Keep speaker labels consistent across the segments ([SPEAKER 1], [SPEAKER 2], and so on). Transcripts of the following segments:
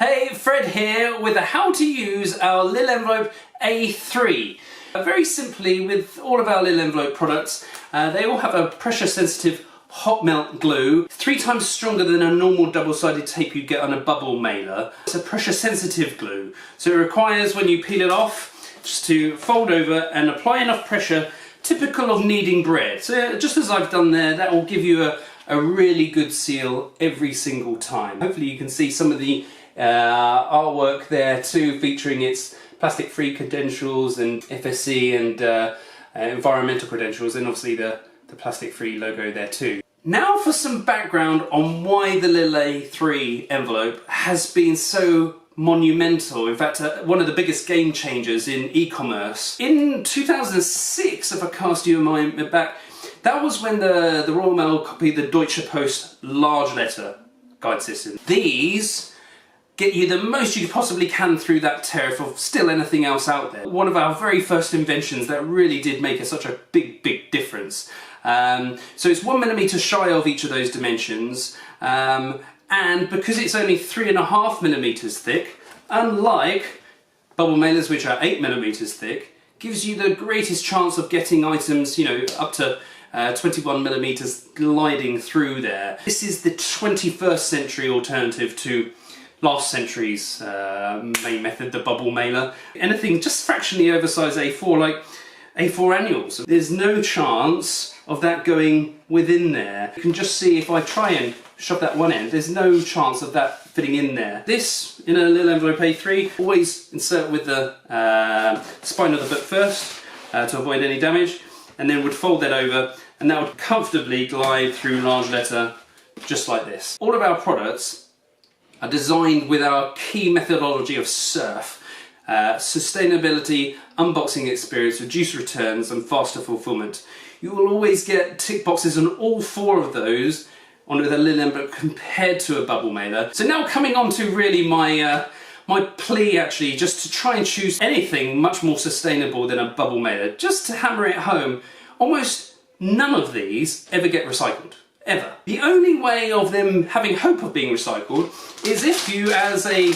[SPEAKER 1] Hey, Fred here with a how to use our Lil Envelope A3. Very simply, with all of our Lil Envelope products, they all have a pressure sensitive hot melt glue, 3 times stronger than a normal double-sided tape you get on a bubble mailer. It's a pressure sensitive glue, so it requires when you peel it off just to fold over and apply enough pressure, typical of kneading bread. So just as I've done there, that will give you a really good seal every single time. Hopefully you can see some of the artwork there too, featuring its plastic-free credentials and FSC and environmental credentials, and obviously the plastic-free logo there too. Now for some background on why the Lil A3 envelope has been so monumental, in fact one of the biggest game changers in e-commerce. In 2006, if I cast your mind back, that was when the Royal Mail copied the Deutsche Post large letter guide system. These get you the most you possibly can through that tariff of still anything else out there. One of our very first inventions that really did make such a big difference. So it's 1mm shy of each of those dimensions, and because it's only 3.5mm thick, unlike bubble mailers which are 8mm thick, gives you the greatest chance of getting items, you know, up to 21mm gliding through there. This is the 21st century alternative to last century's main method, the bubble mailer. Anything just fractionally oversized A4, like A4 annuals. There's no chance of that going within there. You can just see if I try and shove that one end, there's no chance of that fitting in there. This, in a Lil Envelope A3, always insert with the spine of the book first to avoid any damage, and then would fold that over, and that would comfortably glide through large letter just like this. All of our products are designed with our key methodology of SURF. Sustainability, unboxing experience, reduced returns and faster fulfillment. You will always get tick boxes on all 4 of those on with a Lil Envelope compared to a bubble mailer. So now coming on to really my plea, actually, just to try and choose anything much more sustainable than a bubble mailer. Just to hammer it home, almost none of these ever get recycled. Ever. The only way of them having hope of being recycled is if you, as a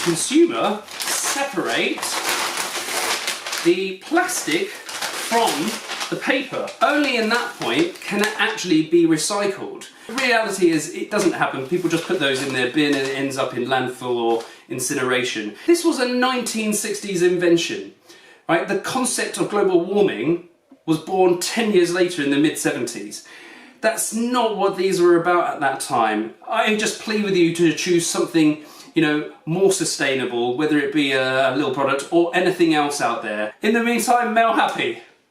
[SPEAKER 1] consumer, separate the plastic from the paper. Only in that point can it actually be recycled. The reality is it doesn't happen. People just put those in their bin and it ends up in landfill or incineration. This was a 1960s invention, right? The concept of global warming was born 10 years later in the mid-70s. That's not what these were about at that time. I just plead with you to choose something, you know, more sustainable, whether it be a little product or anything else out there. In the meantime, mail happy.